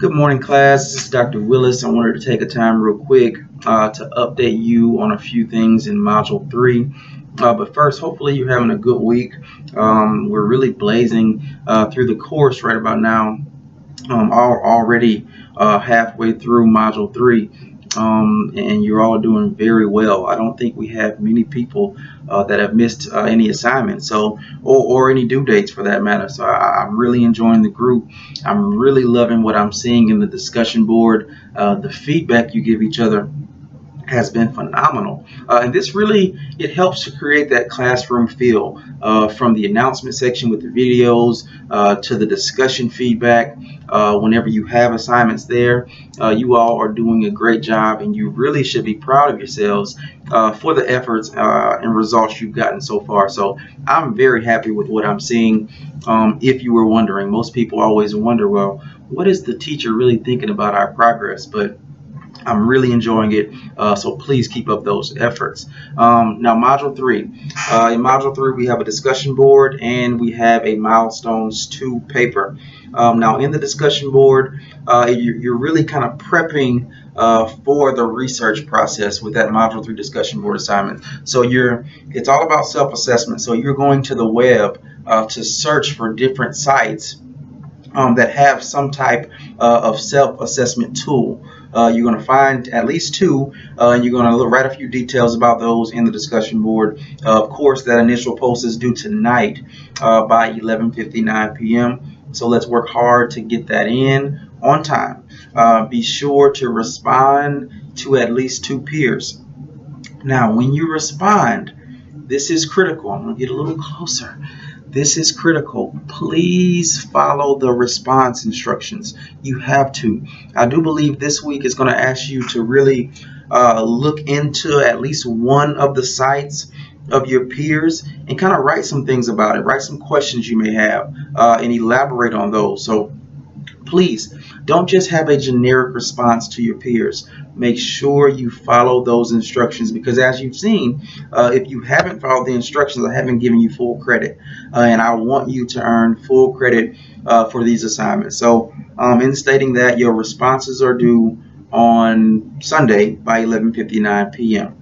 Good morning, class. This is Dr. Willis. I wanted to take a time real quick to update you on a few things in Module 3. But first, hopefully you're having a good week. We're really blazing through the course right about now, already halfway through Module 3. And you're all doing very well. I don't think we have many people that have missed any assignments, or any due dates for that matter. So I'm really enjoying the group. I'm really loving what I'm seeing in the discussion board. The feedback you give each other has been phenomenal, and this really, it helps to create that classroom feel, from the announcement section with the videos to the discussion feedback. Whenever you have assignments there, you all are doing a great job, and you really should be proud of yourselves for the efforts and results you've gotten so far. So I'm very happy with what I'm seeing. If you were wondering, most people always wonder, well, what is the teacher really thinking about our progress? But I'm really enjoying it, so please keep up those efforts. Now, Module 3. In Module 3, we have a discussion board and we have a Milestones 2 paper. Now, in the discussion board, you're really kind of prepping for the research process with that Module 3 discussion board assignment. So it's all about self-assessment. So you're going to the web to search for different sites that have some type of self-assessment tool. You're going to find at least two, and you're going to write a few details about those in the discussion board. Of course, that initial post is due tonight by 11:59 p.m. So let's work hard to get that in on time. Be sure to respond to at least 2 peers. Now, when you respond, this is critical. I'm going to get a little closer. This is critical. Please follow the response instructions. You have to. I do believe this week is going to ask you to really look into at least one of the sites of your peers and kind of write some things about it. Write some questions you may have and elaborate on those. So please don't just have a generic response to your peers. Make sure you follow those instructions, because as you've seen, if you haven't followed the instructions, I haven't given you full credit, and I want you to earn full credit for these assignments. So in stating that, your responses are due on Sunday by 11:59 p.m.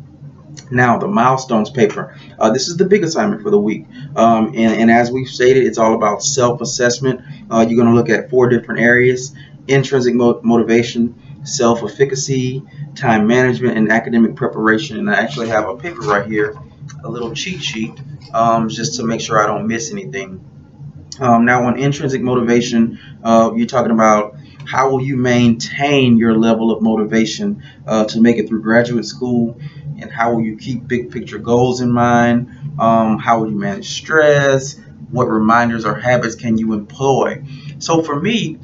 Now, the milestones paper. This is the big assignment for the week. And as we've stated, it's all about self-assessment. You're going to look at 4 different areas: intrinsic motivation, self-efficacy, time management, and academic preparation. And I actually have a paper right here, a little cheat sheet, just to make sure I don't miss anything. Now, on intrinsic motivation, you're talking about how will you maintain your level of motivation to make it through graduate school, and how will you keep big picture goals in mind? How will you manage stress? What reminders or habits can you employ? So for me,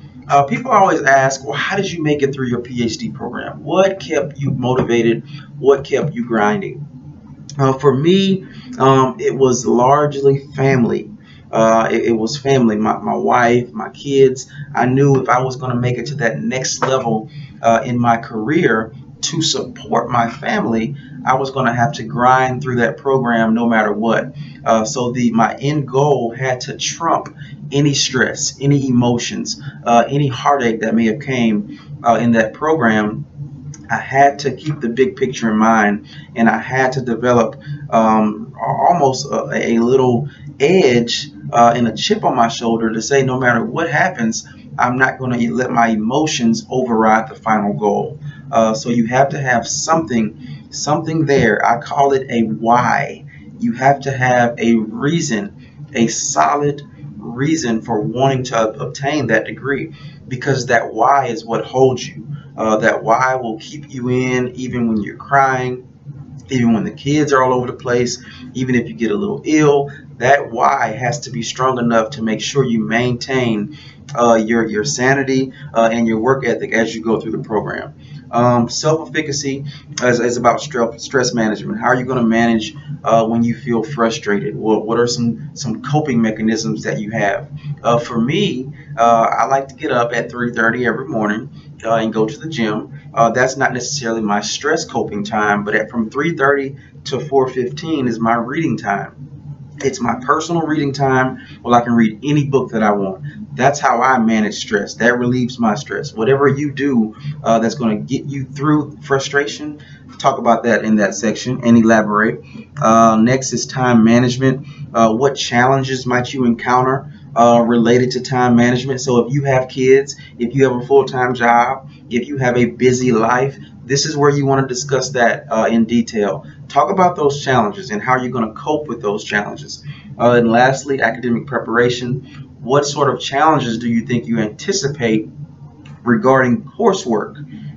people always ask, well, how did you make it through your PhD program? What kept you motivated? What kept you grinding? For me, it was largely family. It was family, my wife, my kids. I knew if I was going to make it to that next level in my career to support my family, I was going to have to grind through that program no matter what. So my end goal had to trump any stress, any emotions, any heartache that may have came in that program. I had to keep the big picture in mind, and I had to develop almost a little edge and a chip on my shoulder to say, no matter what happens, I'm not going to let my emotions override the final goal. So you have to have something there. I call it a why. You have to have a reason, a solid reason for wanting to obtain that degree, because that why is what holds you. That why will keep you in even when you're crying, even when the kids are all over the place, even if you get a little ill. That why has to be strong enough to make sure you maintain your sanity and your work ethic as you go through the program. Self-efficacy is about stress management. How are you going to manage when you feel frustrated? What are some coping mechanisms that you have? For me, I like to get up at 3:30 every morning and go to the gym. That's not necessarily my stress coping time, but from 3:30 to 4:15 is my reading time. It's my personal reading time. Well, I can read any book that I want. That's how I manage stress. That relieves my stress. Whatever you do that's going to get you through frustration, talk about that in that section and elaborate. Next is time management. What challenges might you encounter related to time management? So if you have kids, if you have a full-time job, if you have a busy life, this is where you want to discuss that in detail. Talk about those challenges and how you're going to cope with those challenges. And lastly, academic preparation. What sort of challenges do you think you anticipate regarding coursework?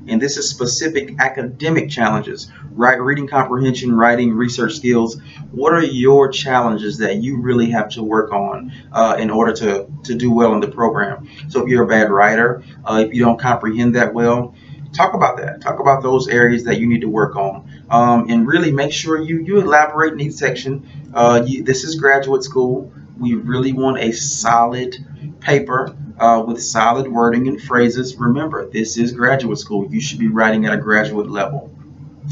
And this is specific academic challenges, right? Reading comprehension, writing, research skills. What are your challenges that you really have to work on in order to do well in the program? So if you're a bad writer, if you don't comprehend that well, talk about that. Talk about those areas that you need to work on, and really make sure you elaborate in each section. This is graduate school. We really want a solid paper with solid wording and phrases. Remember, this is graduate school. You should be writing at a graduate level.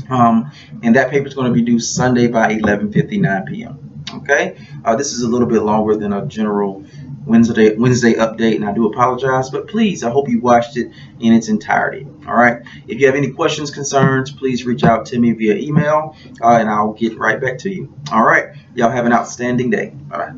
And that paper is going to be due Sunday by 11:59 p.m. Okay, this is a little bit longer than a general Wednesday update, and I do apologize, but please, I hope you watched it in its entirety. All right, if you have any questions, concerns, please reach out to me via email, and I'll get right back to you. All right, y'all have an outstanding day. All right.